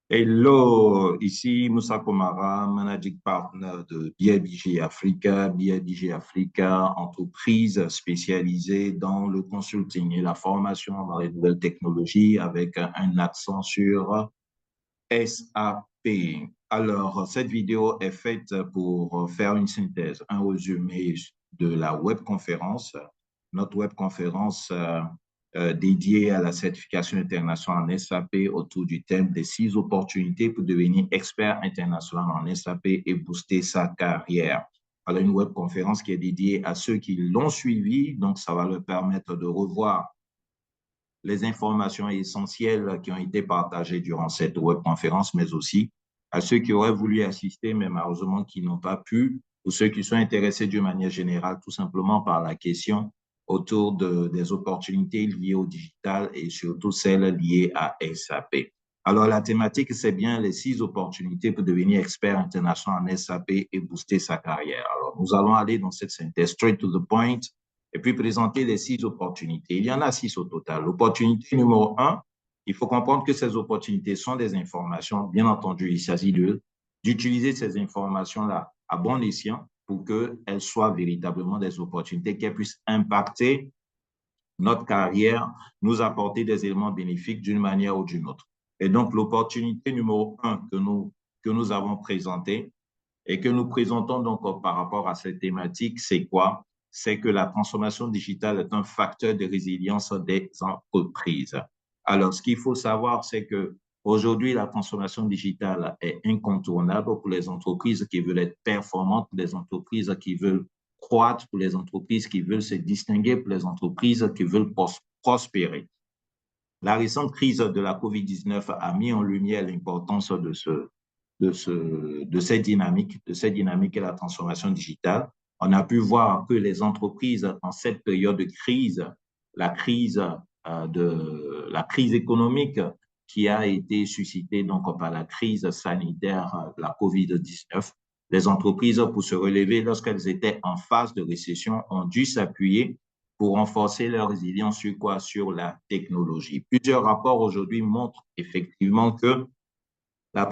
Hello, ici Moussa Komara, managing partner de BIBG Africa. BIBG Africa, entreprise spécialisée dans le consulting et la formation dans les nouvelles technologies avec un accent sur SAP. Alors, cette vidéo est faite pour faire une synthèse, un résumé de la webconférence, notre webconférence dédiée à la certification internationale en SAP autour du thème des 6 opportunités pour devenir expert international en SAP et booster sa carrière. Alors, une webconférence qui est dédiée à ceux qui l'ont suivi, donc ça va leur permettre de revoir les informations essentielles qui ont été partagées durant cette webconférence, mais aussi à ceux qui auraient voulu assister, mais malheureusement qui n'ont pas pu, ou ceux qui sont intéressés d'une manière générale, tout simplement par la question autour des opportunités liées au digital et surtout celles liées à SAP. Alors, la thématique, c'est bien les 6 opportunités pour devenir expert international en SAP et booster sa carrière. Alors, nous allons aller dans cette synthèse straight to the point et puis présenter les 6 opportunités. Il y en a 6 au total. L'opportunité numéro 1, il faut comprendre que ces opportunités sont des informations. Bien entendu, il s'agit d'utiliser ces informations-là à bon escient pour qu'elles soient véritablement des opportunités qui puissent impacter notre carrière, nous apporter des éléments bénéfiques d'une manière ou d'une autre. Et donc, l'opportunité numéro 1 que nous avons présentée et que nous présentons donc par rapport à cette thématique, c'est quoi? C'est que la transformation digitale est un facteur de résilience des entreprises. Alors, ce qu'il faut savoir, c'est que aujourd'hui, la transformation digitale est incontournable pour les entreprises qui veulent être performantes, pour les entreprises qui veulent croître, pour les entreprises qui veulent se distinguer, pour les entreprises qui veulent prospérer. La récente crise de la COVID-19 a mis en lumière l'importance de cette dynamique et la transformation digitale. On a pu voir que les entreprises, en cette période de crise, la crise, la crise économique qui a été suscitée donc par la crise sanitaire, la COVID-19, les entreprises, pour se relever lorsqu'elles étaient en phase de récession, ont dû s'appuyer pour renforcer leur résilience sur quoi? Sur la technologie. Plusieurs rapports aujourd'hui montrent effectivement que la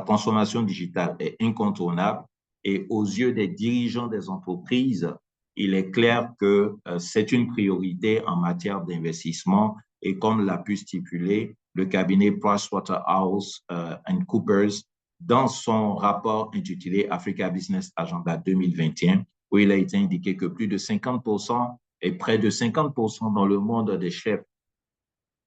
transformation digitale est incontournable et aux yeux des dirigeants des entreprises, il est clair que c'est une priorité en matière d'investissement et comme l'a pu stipuler le cabinet PricewaterhouseCoopers dans son rapport intitulé Africa Business Agenda 2021, où il a été indiqué que plus de 50% et près de 50% dans le monde des chefs,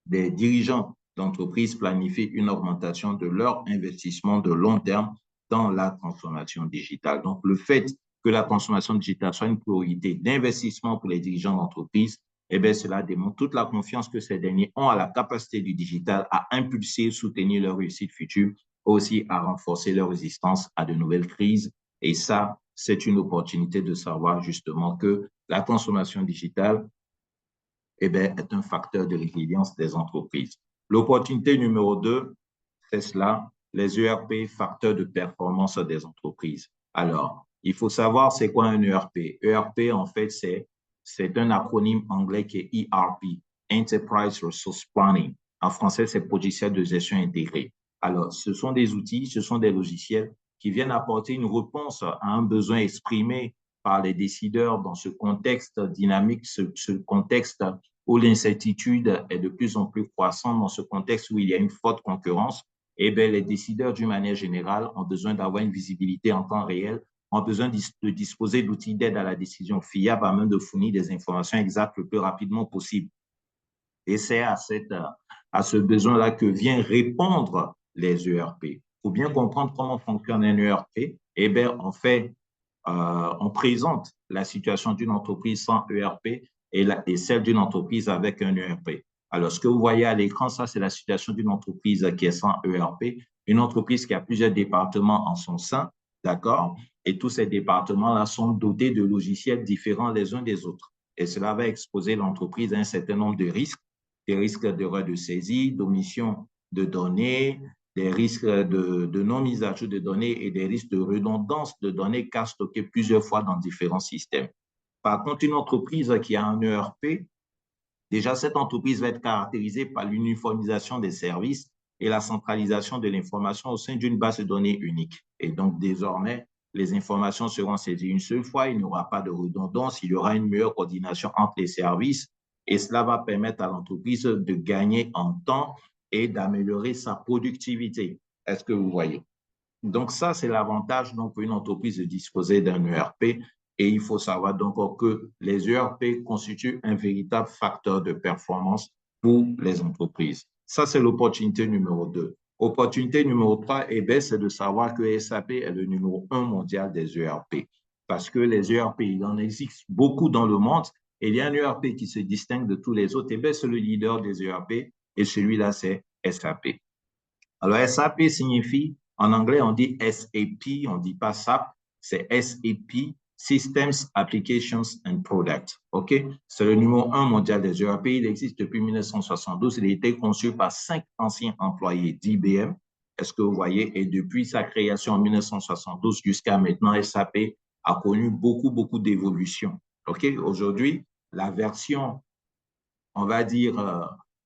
des dirigeants d'entreprises planifient une augmentation de leur investissement de long terme dans la transformation digitale. Donc, le fait que la transformation digitale soit une priorité d'investissement pour les dirigeants d'entreprise, eh bien, cela démontre toute la confiance que ces derniers ont à la capacité du digital à impulser, soutenir leur réussite future, aussi à renforcer leur résistance à de nouvelles crises. Et ça, c'est une opportunité de savoir justement que la transformation digitale eh bien, est un facteur de résilience des entreprises. L'opportunité numéro 2, c'est cela, les ERP, facteurs de performance des entreprises. Alors, il faut savoir c'est quoi un ERP. ERP, en fait, c'est un acronyme anglais qui est ERP, Enterprise Resource Planning. En français, c'est logiciel de gestion intégrée. Alors, ce sont des outils, ce sont des logiciels qui viennent apporter une réponse à un besoin exprimé par les décideurs dans ce contexte dynamique, ce contexte où l'incertitude est de plus en plus croissante, dans ce contexte où il y a une forte concurrence. Eh bien, les décideurs, d'une manière générale, ont besoin d'avoir une visibilité en temps réel, ont besoin de disposer d'outils d'aide à la décision fiables à même de fournir des informations exactes le plus rapidement possible. Et c'est à ce besoin-là que vient répondre les ERP. Pour bien comprendre comment fonctionne un ERP, eh bien, on présente la situation d'une entreprise sans ERP et celle d'une entreprise avec un ERP. Alors, ce que vous voyez à l'écran, ça, c'est la situation d'une entreprise qui est sans ERP, une entreprise qui a plusieurs départements en son sein, d'accord? Et tous ces départements-là sont dotés de logiciels différents les uns des autres. Et cela va exposer l'entreprise à un certain nombre de risques, des risques d'erreur de saisie, d'omission de données, des risques de non-mise à jour de données et des risques de redondance de données car stockées plusieurs fois dans différents systèmes. Par contre, une entreprise qui a un ERP, déjà cette entreprise va être caractérisée par l'uniformisation des services et la centralisation de l'information au sein d'une base de données unique. Et donc, désormais, les informations seront saisies une seule fois, il n'y aura pas de redondance, il y aura une meilleure coordination entre les services et cela va permettre à l'entreprise de gagner en temps et d'améliorer sa productivité. Est-ce que vous voyez? Donc, ça, c'est l'avantage pour une entreprise de disposer d'un ERP. Et il faut savoir donc que les ERP constituent un véritable facteur de performance pour les entreprises. Ça, c'est l'opportunité numéro 2. Opportunité numéro 3, eh bien, c'est de savoir que SAP est le numéro 1 mondial des ERP. Parce que les ERP, il en existe beaucoup dans le monde. Et il y a un ERP qui se distingue de tous les autres. Eh bien, c'est le leader des ERP. Et celui-là, c'est SAP. Alors, SAP signifie, en anglais, on dit SAP, on ne dit pas SAP, c'est SAP, Systems, Applications and Products. OK? C'est le numéro 1 mondial des ERP. Il existe depuis 1972. Il a été conçu par 5 anciens employés d'IBM. Est-ce que vous voyez? Et depuis sa création en 1972 jusqu'à maintenant, SAP a connu beaucoup d'évolutions. OK? Aujourd'hui, la version, on va dire,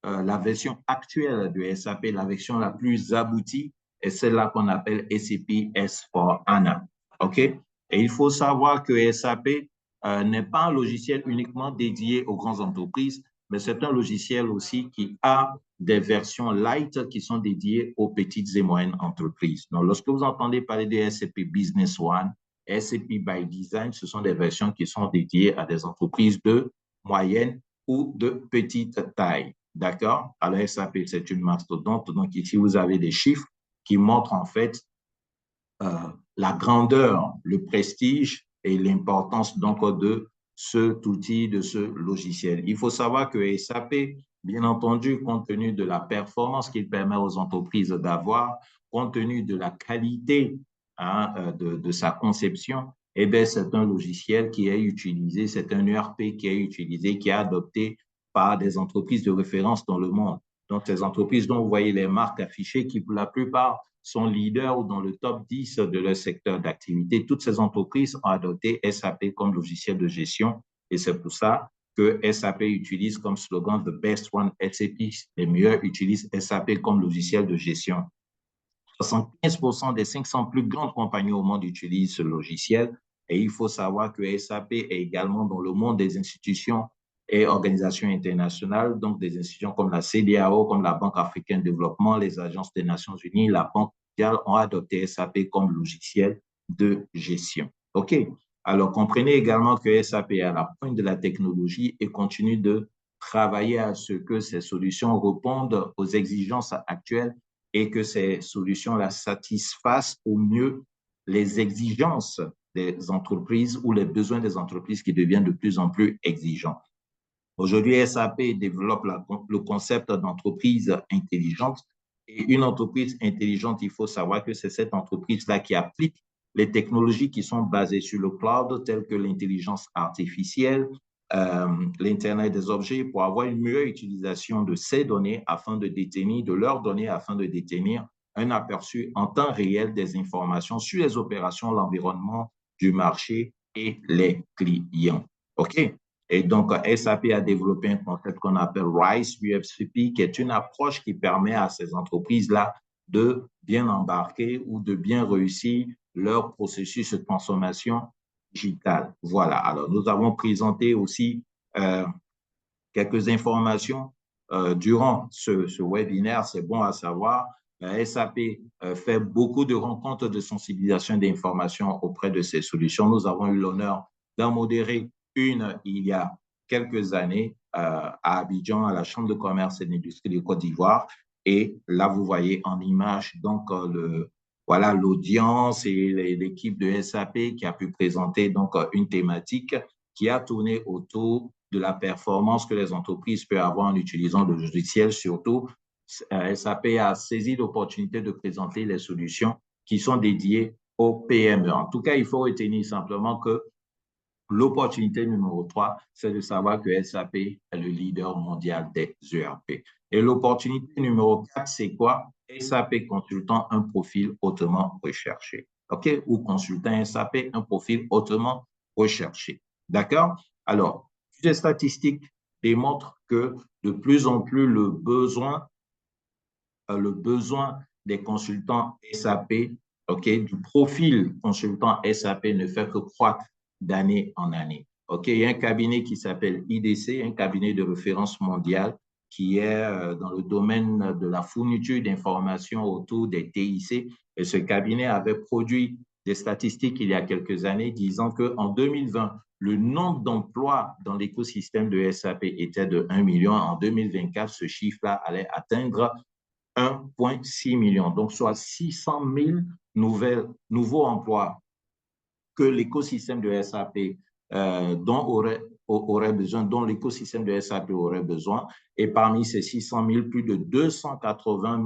la version actuelle de SAP, la version la plus aboutie, est celle-là qu'on appelle SAP S4HANA. OK? Et il faut savoir que SAP n'est pas un logiciel uniquement dédié aux grandes entreprises, mais c'est un logiciel aussi qui a des versions light qui sont dédiées aux petites et moyennes entreprises. Donc, lorsque vous entendez parler de SAP Business One, SAP by Design, ce sont des versions qui sont dédiées à des entreprises de moyenne ou de petite taille. D'accord? Alors, SAP, c'est une mastodonte. Donc, ici, vous avez des chiffres qui montrent en fait la grandeur, le prestige et l'importance donc de cet outil, de ce logiciel. Il faut savoir que SAP, bien entendu, compte tenu de la performance qu'il permet aux entreprises d'avoir, compte tenu de la qualité de sa conception, eh bien, c'est un logiciel qui est utilisé, c'est un ERP qui est utilisé, qui est adopté par des entreprises de référence dans le monde. Donc, ces entreprises dont vous voyez les marques affichées, qui pour la plupart sont leaders ou dans le top 10 de leur secteur d'activité, toutes ces entreprises ont adopté SAP comme logiciel de gestion et c'est pour ça que SAP utilise comme slogan The Best One SAP. Les meilleurs utilisent SAP comme logiciel de gestion. 75% des 500 plus grandes compagnies au monde utilisent ce logiciel. Et il faut savoir que SAP est également dans le monde des institutions et organisations internationales, donc des institutions comme la CEDEAO, comme la Banque africaine de développement, les agences des Nations unies, la Banque mondiale ont adopté SAP comme logiciel de gestion. OK? Alors, comprenez également que SAP est à la pointe de la technologie et continue de travailler à ce que ces solutions répondent aux exigences actuelles et que ces solutions-là satisfassent au mieux les exigences des entreprises ou les besoins des entreprises qui deviennent de plus en plus exigeants. Aujourd'hui, SAP développe le concept d'entreprise intelligente. Et une entreprise intelligente, il faut savoir que c'est cette entreprise-là qui applique les technologies qui sont basées sur le cloud, telles que l'intelligence artificielle, l'Internet des objets, pour avoir une meilleure utilisation de ces données afin de détenir, de leurs données afin de détenir un aperçu en temps réel des informations sur les opérations, l'environnement du marché et les clients. OK? Et donc, SAP a développé un concept qu'on appelle RISE UFCP, qui est une approche qui permet à ces entreprises-là de bien embarquer ou de bien réussir leur processus de transformation digitale. Voilà. Alors, nous avons présenté aussi quelques informations durant ce webinaire. C'est bon à savoir. SAP fait beaucoup de rencontres de sensibilisation d'information auprès de ces solutions. Nous avons eu l'honneur d'en modérer une il y a quelques années à Abidjan, à la Chambre de commerce et d'industrie de Côte d'Ivoire. Et là, vous voyez en image donc voilà l'audience et l'équipe de SAP qui a pu présenter donc une thématique qui a tourné autour de la performance que les entreprises peuvent avoir en utilisant le logiciel. Surtout, SAP a saisi l'opportunité de présenter les solutions qui sont dédiées aux PME. En tout cas, il faut retenir simplement que l'opportunité numéro 3, c'est de savoir que SAP est le leader mondial des ERP. Et l'opportunité numéro 4, c'est quoi? SAP consultant un profil hautement recherché. OK? Ou consultant SAP, un profil hautement recherché. D'accord? Alors, les statistiques démontrent que de plus en plus le besoin le besoin des consultants SAP, du profil consultant SAP ne fait que croître d'année en année. Il y a un cabinet qui s'appelle IDC, un cabinet de référence mondiale qui est dans le domaine de la fourniture d'informations autour des TIC. Et ce cabinet avait produit des statistiques il y a quelques années disant qu'en 2020, le nombre d'emplois dans l'écosystème de SAP était de 1 million. En 2024, ce chiffre-là allait atteindre 1,6 million, donc soit 600 000 nouveaux emplois que l'écosystème de SAP aurait besoin, dont l'écosystème de SAP aurait besoin. Et parmi ces 600 000, plus de 280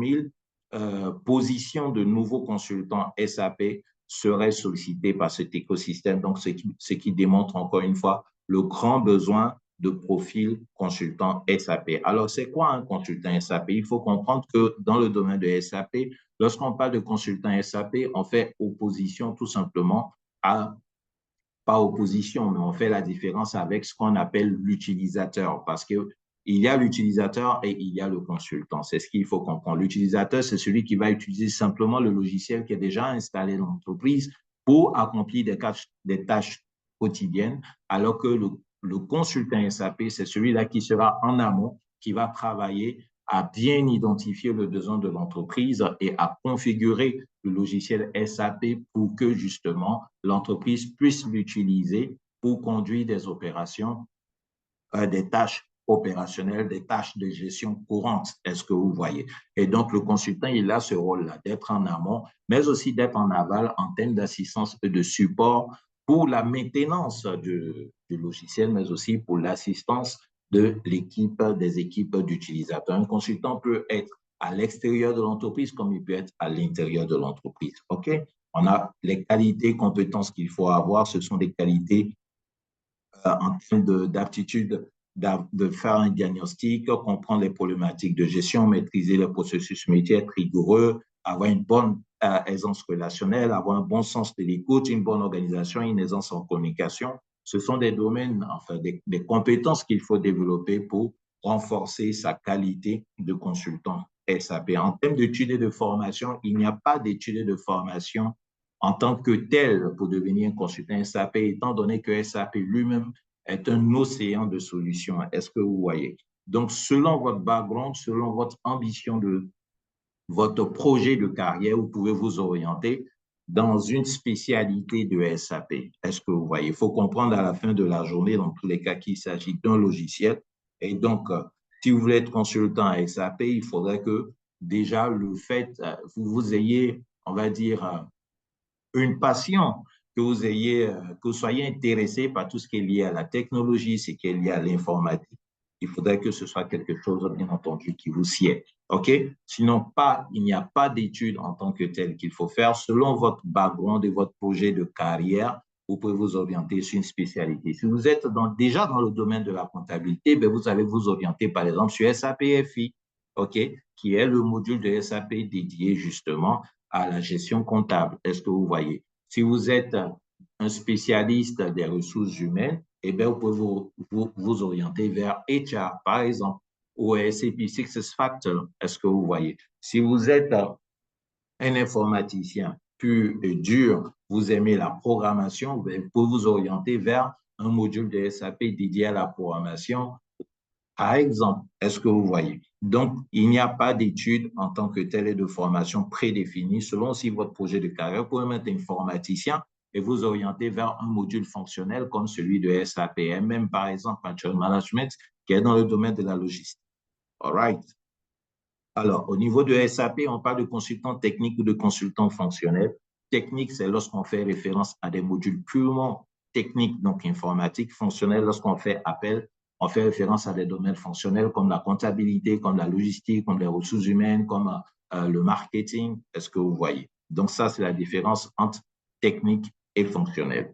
000 positions de nouveaux consultants SAP seraient sollicitées par cet écosystème. Donc, ce qui démontre encore une fois le grand besoin de profil consultant SAP. Alors, c'est quoi un consultant SAP? Il faut comprendre que dans le domaine de SAP, lorsqu'on parle de consultant SAP, on fait opposition tout simplement pas opposition, mais on fait la différence avec ce qu'on appelle l'utilisateur, parce qu'il y a l'utilisateur et il y a le consultant. C'est ce qu'il faut comprendre. L'utilisateur, c'est celui qui va utiliser simplement le logiciel qui est déjà installé dans l'entreprise pour accomplir des tâches quotidiennes, alors que le consultant SAP, c'est celui-là qui sera en amont, qui va travailler à bien identifier le besoin de l'entreprise et à configurer le logiciel SAP pour que justement l'entreprise puisse l'utiliser pour conduire des opérations, des tâches opérationnelles, des tâches de gestion courantes. Est-ce que vous voyez? Et donc, le consultant, il a ce rôle-là d'être en amont, mais aussi d'être en aval en termes d'assistance et de support pour la maintenance du logiciel, mais aussi pour l'assistance de des équipes d'utilisateurs. Un consultant peut être à l'extérieur de l'entreprise comme il peut être à l'intérieur de l'entreprise. OK? On a les qualités, compétences qu'il faut avoir. Ce sont des qualités en termes d'aptitude de faire un diagnostic, comprendre les problématiques de gestion, maîtriser le processus métier, être rigoureux, avoir une bonne aisance relationnelle, avoir un bon sens de l'écoute, une bonne organisation, une aisance en communication. Ce sont des domaines, enfin des compétences qu'il faut développer pour renforcer sa qualité de consultant SAP. En termes d'études et de formation, il n'y a pas d'études et de formation en tant que tel pour devenir un consultant SAP, étant donné que SAP lui-même est un océan de solutions. Est-ce que vous voyez? Donc, selon votre background, selon votre ambition de votre projet de carrière, vous pouvez vous orienter dans une spécialité de SAP. Est-ce que vous voyez? Il faut comprendre à la fin de la journée, dans tous les cas, qu'il s'agit d'un logiciel. Et donc, si vous voulez être consultant à SAP, il faudrait que déjà le fait, vous ayez, on va dire, une passion, que vous ayez, que vous soyez intéressé par tout ce qui est lié à la technologie, ce qui est lié à l'informatique. Il faudrait que ce soit quelque chose, bien entendu, qui vous sied. OK? Sinon, il n'y a pas d'études en tant que telles qu'il faut faire. Selon votre background et votre projet de carrière, vous pouvez vous orienter sur une spécialité. Si vous êtes déjà dans le domaine de la comptabilité, ben vous allez vous orienter, par exemple, sur SAP FI, OK? Qui est le module de SAP dédié justement à la gestion comptable. Est-ce que vous voyez? Si vous êtes un spécialiste des ressources humaines, eh bien, vous pouvez vous orienter vers HR, par exemple, ou SAP SuccessFactors. Est-ce que vous voyez? Si vous êtes un informaticien pur et dur, vous aimez la programmation, vous pouvez vous orienter vers un module de SAP dédié à la programmation. Par exemple, est-ce que vous voyez? Donc, il n'y a pas d'études en tant que telle et de formation prédéfinie. Selon si votre projet de carrière, vous pouvez mettre informaticien et vous orienter vers un module fonctionnel comme celui de SAP, même par exemple Material Management, qui est dans le domaine de la logistique. All right. Alors, au niveau de SAP, on parle de consultant technique ou de consultant fonctionnel. Technique, c'est lorsqu'on fait référence à des modules purement techniques, donc informatiques. Fonctionnel, lorsqu'on fait appel, on fait référence à des domaines fonctionnels comme la comptabilité, comme la logistique, comme les ressources humaines, comme le marketing. Est-ce que vous voyez? Donc, ça, c'est la différence entre technique et fonctionnel.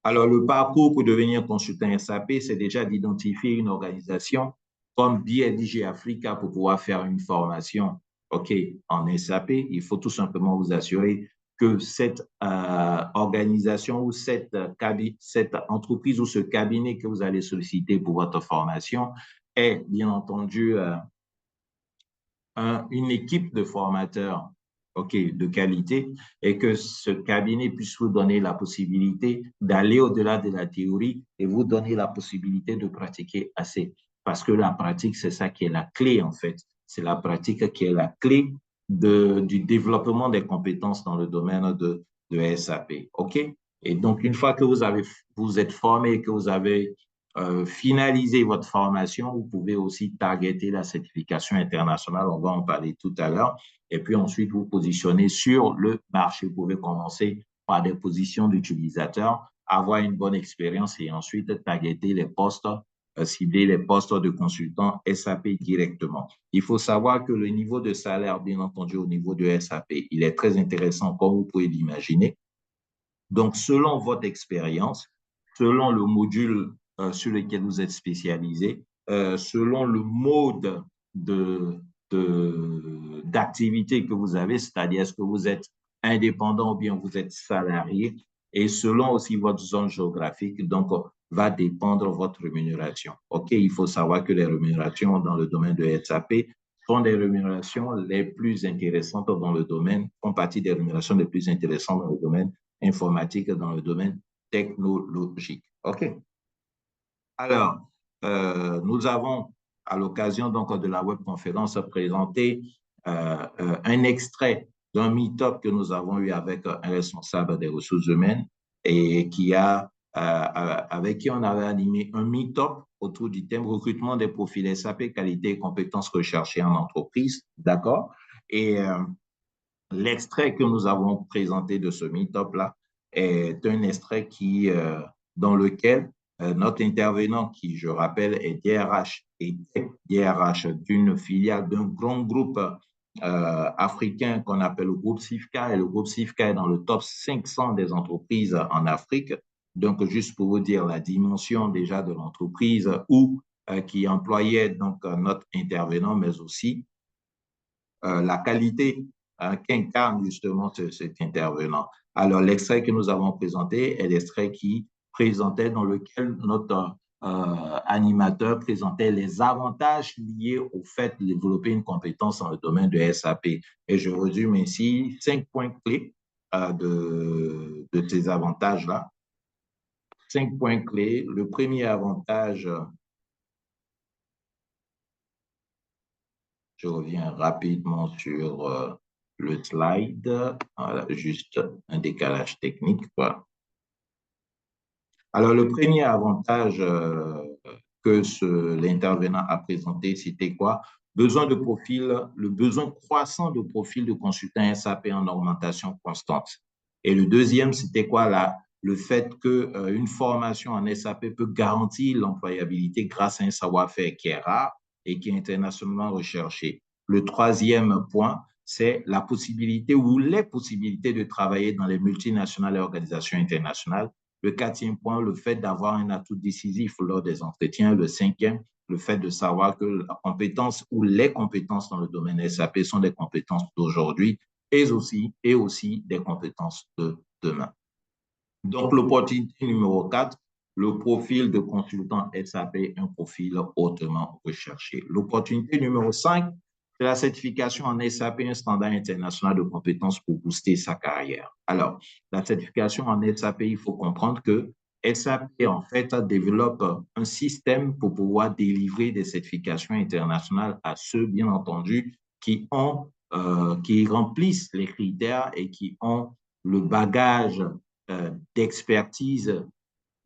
Alors, le parcours pour devenir consultant SAP, c'est déjà d'identifier une organisation comme BLDG Africa pour pouvoir faire une formation en SAP. Il faut tout simplement vous assurer que cette organisation ou cette entreprise ou ce cabinet que vous allez solliciter pour votre formation est bien entendu une équipe de formateurs, OK, de qualité, et que ce cabinet puisse vous donner la possibilité d'aller au-delà de la théorie et vous donner la possibilité de pratiquer assez. Parce que la pratique, c'est ça qui est la clé, en fait. C'est la pratique qui est la clé du développement des compétences dans le domaine de SAP. OK? Et donc, une fois que vous êtes formé et que vous avez finalisé votre formation, vous pouvez aussi targeter la certification internationale. On va en parler tout à l'heure. Et puis ensuite, vous positionnez sur le marché. Vous pouvez commencer par des positions d'utilisateurs, avoir une bonne expérience et ensuite targeter les postes, cibler les postes de consultants SAP directement. Il faut savoir que le niveau de salaire, bien entendu, au niveau de SAP, il est très intéressant, comme vous pouvez l'imaginer. Donc, selon votre expérience, selon le module sur lequel vous êtes spécialisé, selon le mode d'activité que vous avez, c'est-à-dire est-ce que vous êtes indépendant ou bien vous êtes salarié, et selon aussi votre zone géographique, donc va dépendre votre rémunération. OK, il faut savoir que les rémunérations dans le domaine de SAP sont des rémunérations les plus intéressantes dans le domaine, font partie des rémunérations les plus intéressantes dans le domaine informatique, dans le domaine technologique. OK. Alors, nous avons, à l'occasion donc de la webconférence, présenté un extrait d'un meet-up que nous avons eu avec un responsable des ressources humaines et avec qui on avait animé un meet-up autour du thème recrutement des profils SAP, qualité et compétences recherchées en entreprise. D'accord? Et l'extrait que nous avons présenté de ce meet-up-là est un extrait dans lequel notre intervenant, qui je rappelle est DRH, était DRH d'une filiale d'un grand groupe africain qu'on appelle le groupe SIFCA, et le groupe SIFCA est dans le top 500 des entreprises en Afrique. Donc, juste pour vous dire la dimension déjà de l'entreprise qui employait donc notre intervenant, mais aussi la qualité qu'incarne justement cet intervenant. Alors, l'extrait que nous avons présenté est l'extrait qui présentait, dans lequel notre animateur présentait les avantages liés au fait de développer une compétence dans le domaine de SAP. Et je résume ici 5 points clés de ces avantages-là. 5 points clés. Le premier avantage, je reviens rapidement sur le slide. Voilà, juste un décalage technique, quoi. Alors, le premier avantage que l'intervenant a présenté, c'était quoi? Le besoin croissant de profils de consultants SAP en augmentation constante. Et le deuxième, c'était quoi le fait qu'une formation en SAP peut garantir l'employabilité grâce à un savoir-faire qui est rare et qui est internationalement recherché. Le troisième point, c'est la possibilité ou les possibilités de travailler dans les multinationales et organisations internationales. Le quatrième point, le fait d'avoir un atout décisif lors des entretiens. Le cinquième, le fait de savoir que la compétence ou les compétences dans le domaine SAP sont des compétences d'aujourd'hui et aussi des compétences de demain. Donc, l'opportunité numéro 4, le profil de consultant SAP, un profil hautement recherché. L'opportunité numéro 5, c'est la certification en SAP, un standard international de compétences pour booster sa carrière. Alors, la certification en SAP, il faut comprendre que SAP, en fait, développe un système pour pouvoir délivrer des certifications internationales à ceux, bien entendu, qui remplissent les critères et qui ont le bagage d'expertise,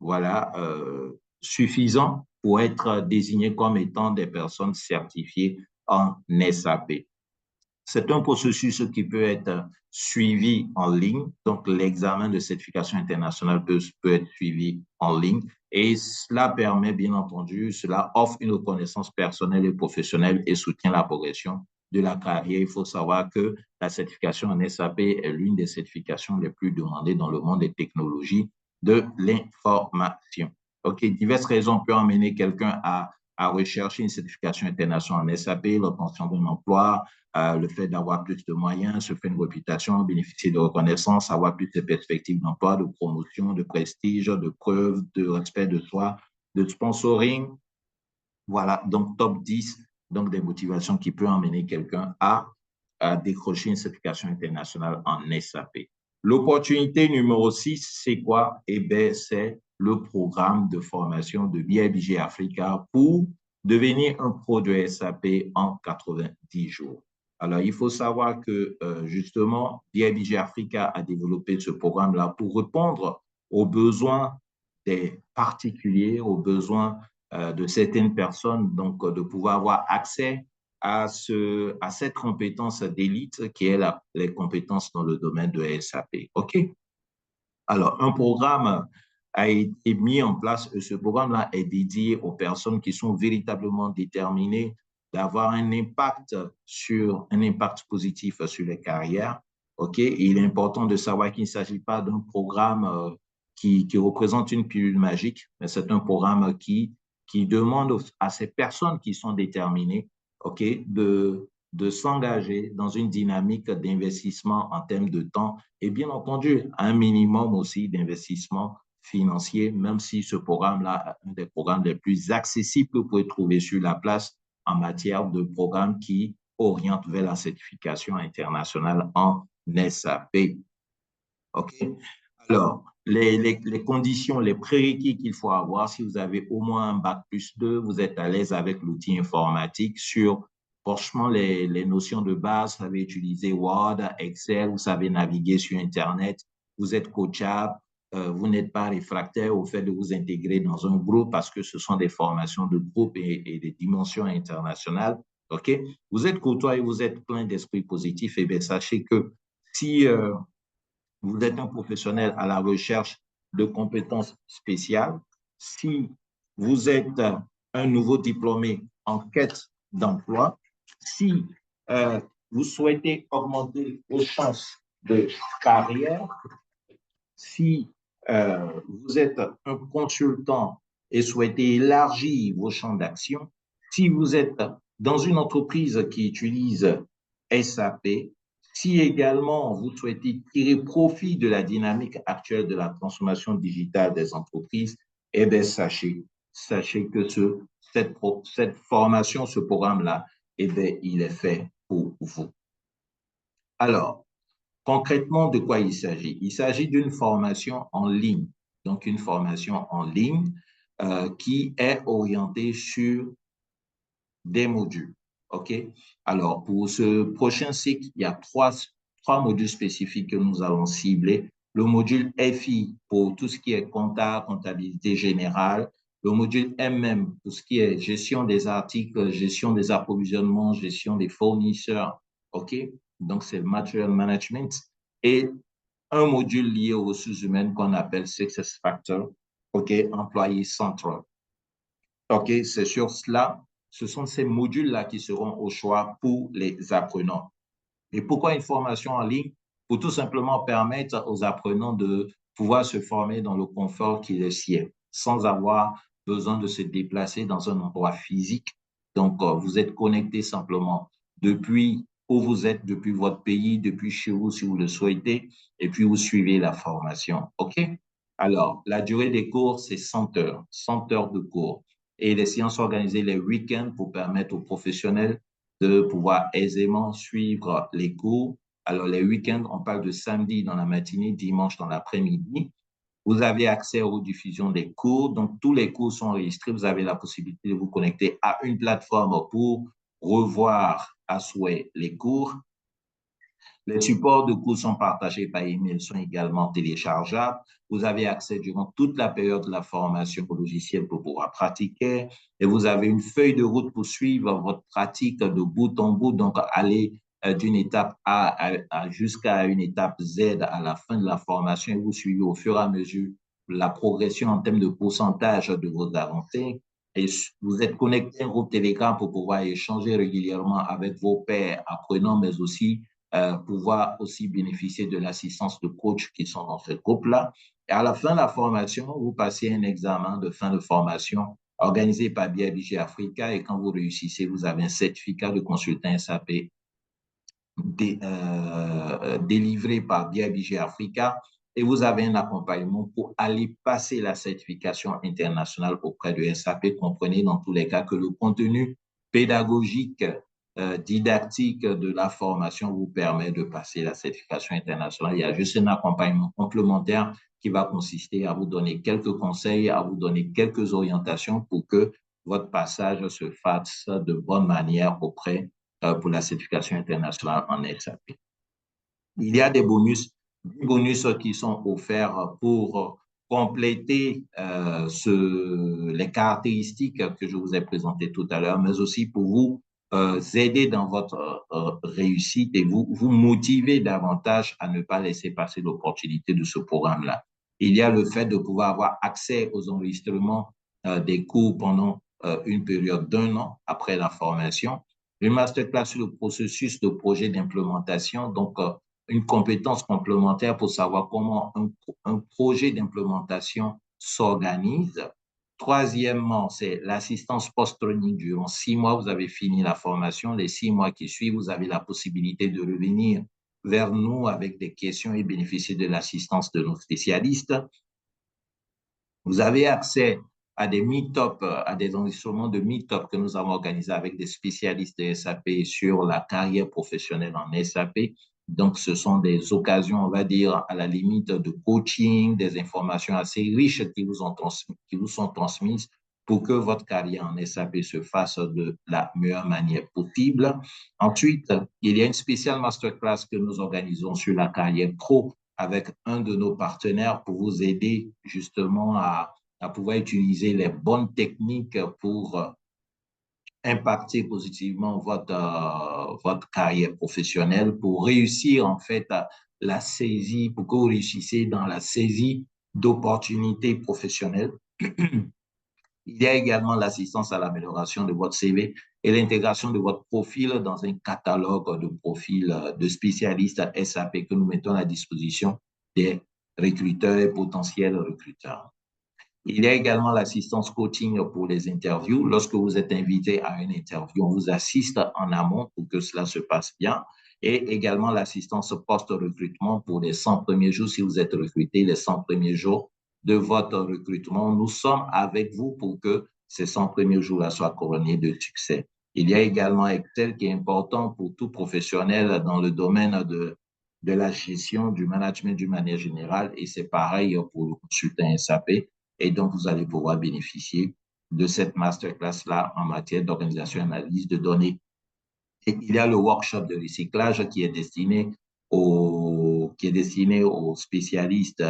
voilà, suffisant pour être désignés comme étant des personnes certifiées en SAP. C'est un processus qui peut être suivi en ligne. Donc, l'examen de certification internationale peut être suivi en ligne. Et cela permet, bien entendu, cela offre une reconnaissance personnelle et professionnelle et soutient la progression de la carrière. Il faut savoir que la certification en SAP est l'une des certifications les plus demandées dans le monde des technologies de l'information. OK, diverses raisons peuvent amener quelqu'un à rechercher une certification internationale en SAP, l'obtention d'un emploi, le fait d'avoir plus de moyens, se faire une réputation, bénéficier de reconnaissance, avoir plus de perspectives d'emploi, de promotion, de prestige, de preuves, de respect de soi, de sponsoring. Voilà, donc top 10 donc des motivations qui peuvent emmener quelqu'un à décrocher une certification internationale en SAP. L'opportunité numéro 6, c'est quoi? Eh bien, c'est le programme de formation de BIBG Africa pour devenir un pro de SAP en 90 jours. Alors, il faut savoir que, justement, BIBG Africa a développé ce programme-là pour répondre aux besoins des particuliers, aux besoins de certaines personnes, donc de pouvoir avoir accès à cette compétence d'élite qui est les compétences dans le domaine de SAP. OK? Alors, un programme a été mis en place. Ce programme-là est dédié aux personnes qui sont véritablement déterminées d'avoir un impact positif sur les carrières. OK? Et il est important de savoir qu'il ne s'agit pas d'un programme qui représente une pilule magique, mais c'est un programme qui demande à ces personnes qui sont déterminées, OK, de s'engager dans une dynamique d'investissement en termes de temps et bien entendu, un minimum aussi d'investissement financier, même si ce programme-là est un des programmes les plus accessibles que vous pouvez trouver sur la place en matière de programmes qui orientent vers la certification internationale en SAP. OK? Alors, les conditions, les prérequis qu'il faut avoir, si vous avez au moins un bac+2, vous êtes à l'aise avec l'outil informatique sur, franchement, les notions de base, vous savez utiliser Word, Excel, vous savez naviguer sur Internet, vous êtes coachable, vous n'êtes pas réfractaire au fait de vous intégrer dans un groupe parce que ce sont des formations de groupe et des dimensions internationales. OK? Vous êtes courtois et vous êtes plein d'esprit positif, et bien sachez que si vous êtes un professionnel à la recherche de compétences spéciales, si vous êtes un nouveau diplômé en quête d'emploi, si euh, vous souhaitez augmenter vos chances de carrière, si vous êtes un consultant et souhaitez élargir vos champs d'action, si vous êtes dans une entreprise qui utilise SAP, si également vous souhaitez tirer profit de la dynamique actuelle de la transformation digitale des entreprises, eh bien, sachez que cette formation, ce programme-là, eh bien, il est fait pour vous. Alors, concrètement, de quoi il s'agit? Il s'agit d'une formation en ligne, donc une formation en ligne qui est orientée sur des modules. OK? Alors, pour ce prochain cycle, il y a trois modules spécifiques que nous allons cibler. Le module FI pour tout ce qui est comptabilité générale. Le module MM pour ce qui est gestion des articles, gestion des approvisionnements, gestion des fournisseurs. OK? Donc, c'est Material Management. Et un module lié aux ressources humaines qu'on appelle Success Factor. OK? Employé central. OK? C'est sur cela. Ce sont ces modules-là qui seront au choix pour les apprenants. Et pourquoi une formation en ligne? Pour tout simplement permettre aux apprenants de pouvoir se former dans le confort qui est sien, sans avoir besoin de se déplacer dans un endroit physique. Donc, vous êtes connecté simplement depuis où vous êtes, depuis votre pays, depuis chez vous si vous le souhaitez, et puis vous suivez la formation. OK? Alors, la durée des cours, c'est 100 heures, 100 heures de cours. Et les séances sont organisées les week-ends pour permettre aux professionnels de pouvoir aisément suivre les cours. Alors, les week-ends, on parle de samedi dans la matinée, dimanche dans l'après-midi. Vous avez accès aux diffusions des cours. Donc, tous les cours sont enregistrés. Vous avez la possibilité de vous connecter à une plateforme pour revoir à souhait les cours. Les supports de cours sont partagés par email, sont également téléchargeables. Vous avez accès durant toute la période de la formation au logiciel pour pouvoir pratiquer. Et vous avez une feuille de route pour suivre votre pratique de bout en bout. Donc, aller d'une étape A jusqu'à une étape Z à la fin de la formation. Et vous suivez au fur et à mesure la progression en termes de pourcentage de vos avancées. Et vous êtes connecté à un groupe Telegram pour pouvoir échanger régulièrement avec vos pairs apprenants, mais aussi pouvoir aussi bénéficier de l'assistance de coachs qui sont dans ce groupe-là. Et à la fin de la formation, vous passez un examen de fin de formation organisé par BIBG Africa et quand vous réussissez, vous avez un certificat de consultant SAP délivré par BIBG Africa et vous avez un accompagnement pour aller passer la certification internationale auprès de SAP. Comprenez dans tous les cas que le contenu pédagogique, didactique de la formation vous permet de passer la certification internationale. Il y a juste un accompagnement complémentaire qui va consister à vous donner quelques conseils, à vous donner quelques orientations pour que votre passage se fasse de bonne manière pour la certification internationale en SAP. Il y a des bonus qui sont offerts pour compléter les caractéristiques que je vous ai présentées tout à l'heure, mais aussi pour vous aider dans votre réussite et vous motiver davantage à ne pas laisser passer l'opportunité de ce programme-là. Il y a le fait de pouvoir avoir accès aux enregistrements des cours pendant une période d'1 an après la formation, une masterclass sur le processus de projet d'implémentation, donc une compétence complémentaire pour savoir comment un projet d'implémentation s'organise. Troisièmement, c'est l'assistance post-training durant 6 mois. Vous avez fini la formation. Les 6 mois qui suivent, vous avez la possibilité de revenir vers nous avec des questions et bénéficier de l'assistance de nos spécialistes. Vous avez accès à des meet-up, à des enregistrements de meet-up que nous avons organisés avec des spécialistes de SAP sur la carrière professionnelle en SAP. Donc, ce sont des occasions, on va dire, à la limite de coaching, des informations assez riches qui vous sont transmises pour que votre carrière en SAP se fasse de la meilleure manière possible. Ensuite, il y a une spéciale masterclass que nous organisons sur la carrière pro avec un de nos partenaires pour vous aider justement à pouvoir utiliser les bonnes techniques pour impacter positivement votre carrière professionnelle, pour réussir en fait la saisie, pour que vous réussissiez dans la saisie d'opportunités professionnelles. Il y a également l'assistance à l'amélioration de votre CV et l'intégration de votre profil dans un catalogue de profils de spécialistes SAP que nous mettons à disposition des recruteurs et potentiels recruteurs. Il y a également l'assistance coaching pour les interviews. Lorsque vous êtes invité à une interview, on vous assiste en amont pour que cela se passe bien. Et également l'assistance post-recrutement pour les 100 premiers jours. Si vous êtes recruté les 100 premiers jours de votre recrutement, nous sommes avec vous pour que ces 100 premiers jours-là soient couronnés de succès. Il y a également Excel qui est important pour tout professionnel dans le domaine de la gestion, du management d'une manière générale. Et c'est pareil pour le consultant SAP. Et donc, vous allez pouvoir bénéficier de cette masterclass-là en matière d'organisation et d'analyse de données. Et il y a le workshop de recyclage qui est destiné aux spécialistes,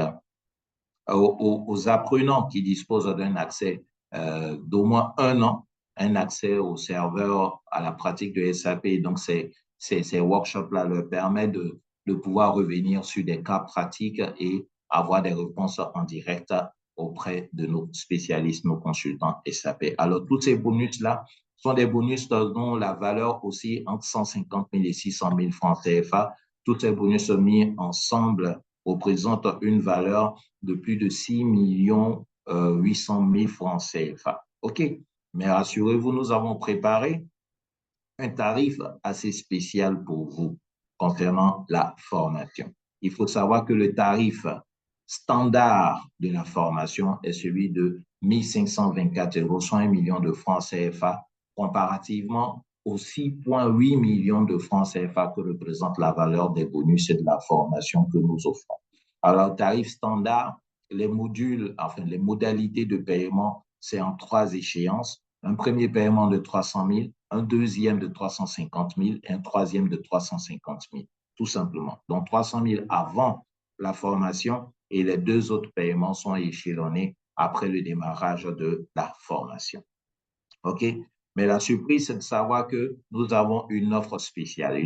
aux apprenants qui disposent d'un accès d'au moins 1 an, un accès au serveur, à la pratique de SAP. Donc, ces workshops-là leur permettent de pouvoir revenir sur des cas pratiques et avoir des réponses en direct auprès de nos spécialistes, nos consultants SAP. Alors, tous ces bonus-là sont des bonus dont la valeur aussi entre 150 000 et 600 000 francs CFA. Tous ces bonus mis ensemble représentent une valeur de plus de 6 800 000 francs CFA. OK, mais rassurez-vous, nous avons préparé un tarif assez spécial pour vous concernant la formation. Il faut savoir que le tarif standard de la formation est celui de 1 524 €, soit 1 million de francs CFA, comparativement aux 6,8 millions de francs CFA que représente la valeur des bonus et de la formation que nous offrons. Alors, tarif standard, les modalités de paiement, c'est en 3 échéances. Un premier paiement de 300 000, un deuxième de 350 000 et un troisième de 350 000, tout simplement. Donc, 300 000 avant la formation et les 2 autres paiements sont échelonnés après le démarrage de la formation. OK? Mais la surprise, c'est de savoir que nous avons une offre spéciale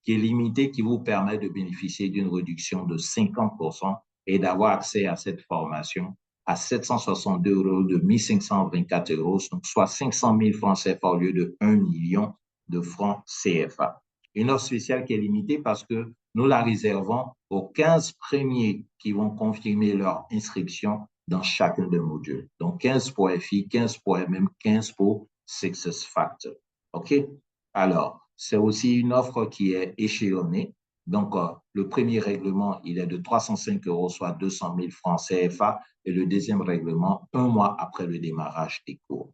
qui est limitée, qui vous permet de bénéficier d'une réduction de 50% et d'avoir accès à cette formation à 762 € de 1 524 €, donc soit 500 000 francs CFA au lieu de 1 million de francs CFA. Une offre spéciale qui est limitée parce que nous la réservons aux 15 premiers qui vont confirmer leur inscription dans chacun des modules. Donc, 15 pour FI, 15 pour MM, 15 pour SuccessFactors. OK? Alors, c'est aussi une offre qui est échelonnée. Donc, le premier règlement, il est de 305 €, soit 200 000 francs CFA, et le deuxième règlement, 1 mois après le démarrage des cours.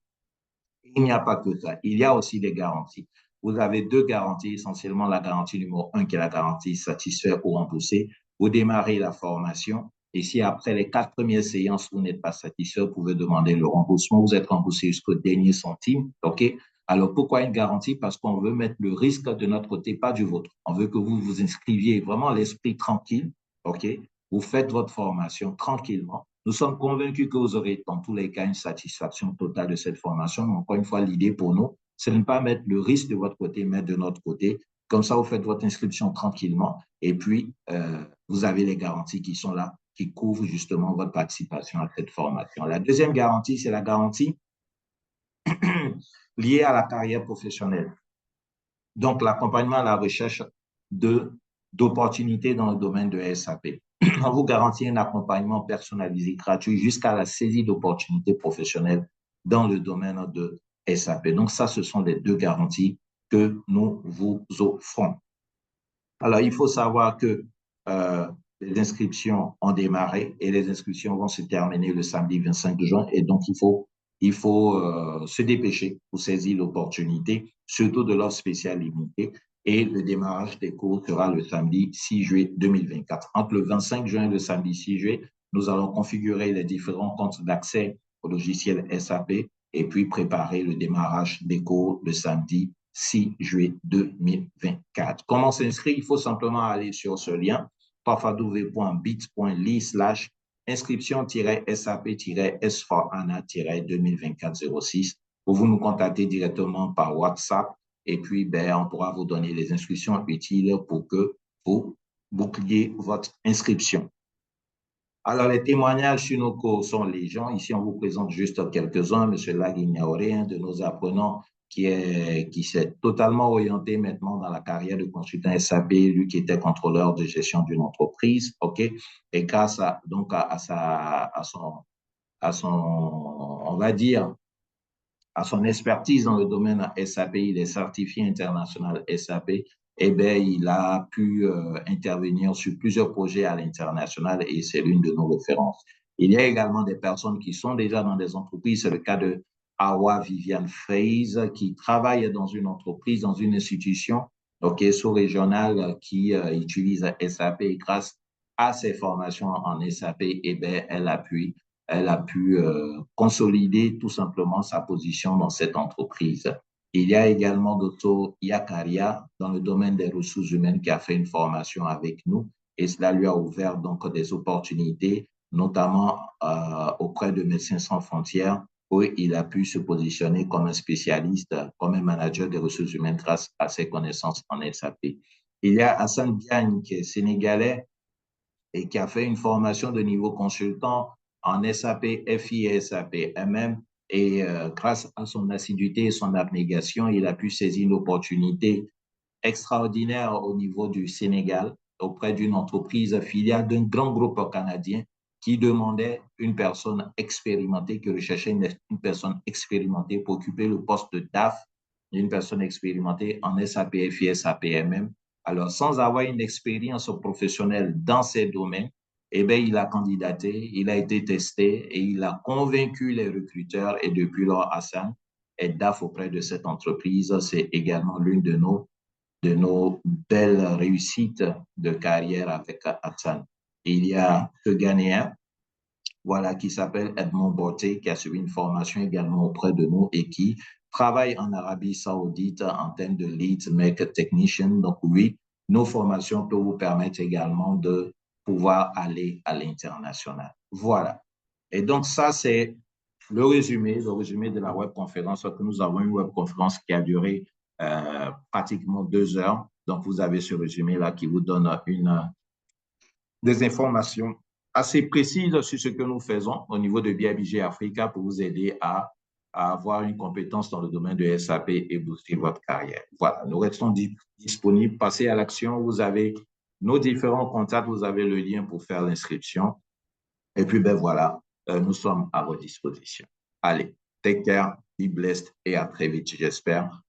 il n'y a pas que ça. Il y a aussi des garanties. Vous avez deux garanties, essentiellement la garantie numéro 1 qui est la garantie satisfaire ou rembourser. Vous démarrez la formation et si après les 4 premières séances, vous n'êtes pas satisfait, vous pouvez demander le remboursement. Vous êtes remboursé jusqu'au dernier centime. OK? Alors, pourquoi une garantie? Parce qu'on veut mettre le risque de notre côté, pas du vôtre. On veut que vous vous inscriviez vraiment l'esprit tranquille. OK? Vous faites votre formation tranquillement. Nous sommes convaincus que vous aurez dans tous les cas une satisfaction totale de cette formation. Mais encore une fois, l'idée pour nous, c'est de ne pas mettre le risque de votre côté, mais de notre côté. Comme ça, vous faites votre inscription tranquillement et puis vous avez les garanties qui sont là, qui couvrent justement votre participation à cette formation. La deuxième garantie, c'est la garantie liée à la carrière professionnelle. Donc, l'accompagnement à la recherche d'opportunités dans le domaine de SAP. On vous garantit un accompagnement personnalisé gratuit jusqu'à la saisie d'opportunités professionnelles dans le domaine de SAP. Donc, ça, ce sont les deux garanties que nous vous offrons. Alors, il faut savoir que les inscriptions ont démarré et les inscriptions vont se terminer le samedi 25 juin. Et donc, il faut se dépêcher pour saisir l'opportunité, surtout de l'offre spéciale limitée. Et le démarrage des cours sera le samedi 6 juillet 2024. Entre le 25 juin et le samedi 6 juillet, nous allons configurer les différents comptes d'accès au logiciel SAP et puis préparer le démarrage des cours le samedi 6 juillet 2024. Comment s'inscrire? Il faut simplement aller sur ce lien, pafadouvé.bit.ly/inscription-sap-s4ana-2024-06 pour vous nous contacter directement par WhatsApp et puis on pourra vous donner les instructions utiles pour que vous boucliez votre inscription. Alors, les témoignages sur nos cours sont légion. Ici, on vous présente juste quelques-uns. M. Laguignaoré, un de nos apprenants qui s'est totalement orienté maintenant dans la carrière de consultant SAP, lui qui était contrôleur de gestion d'une entreprise, OK? Et grâce à on va dire, à son expertise dans le domaine SAP, il est certifié international SAP, eh bien, il a pu intervenir sur plusieurs projets à l'international et c'est l'une de nos références. Il y a également des personnes qui sont déjà dans des entreprises. C'est le cas de Awa Viviane Fraze qui travaille dans une entreprise, dans une institution sous-régionale qui utilise SAP et grâce à ses formations en SAP, eh bien, elle a pu consolider tout simplement sa position dans cette entreprise. Il y a également Dr. Yakaria dans le domaine des ressources humaines qui a fait une formation avec nous et cela lui a ouvert donc des opportunités, notamment auprès de Médecins sans frontières où il a pu se positionner comme un spécialiste, comme un manager des ressources humaines grâce à ses connaissances en SAP. Il y a Hassan Diagne qui est sénégalais et qui a fait une formation de niveau consultant en SAP FI et SAP MM. Et grâce à son assiduité et son abnégation, il a pu saisir une opportunité extraordinaire au niveau du Sénégal auprès d'une entreprise filiale d'un grand groupe canadien qui demandait une personne expérimentée, qui recherchait une personne expérimentée pour occuper le poste de DAF, une personne expérimentée en SAP FI, SAP MM. Alors, sans avoir une expérience professionnelle dans ces domaines, eh bien, il a candidaté, il a été testé et il a convaincu les recruteurs. Et depuis lors, Hassan est DAF auprès de cette entreprise. C'est également l'une de nos belles réussites de carrière avec Hassan. Il y a ce Ghanéen, voilà, qui s'appelle Edmond Borté, qui a suivi une formation également auprès de nous et qui travaille en Arabie Saoudite en termes de lead make technician. Donc oui, nos formations peuvent vous permettre également de pouvoir aller à l'international. Voilà. Et donc ça, c'est le résumé de la webconférence que nous avons, une webconférence qui a duré pratiquement 2 heures. Donc vous avez ce résumé-là qui vous donne des informations assez précises sur ce que nous faisons au niveau de BIBG Africa pour vous aider à avoir une compétence dans le domaine de SAP et booster votre carrière. Voilà, nous restons disponibles. Passez à l'action. Vous avez nos différents contacts. Vous avez le lien pour faire l'inscription. Et puis, voilà, nous sommes à votre disposition. Allez, take care, be blessed et à très vite, j'espère.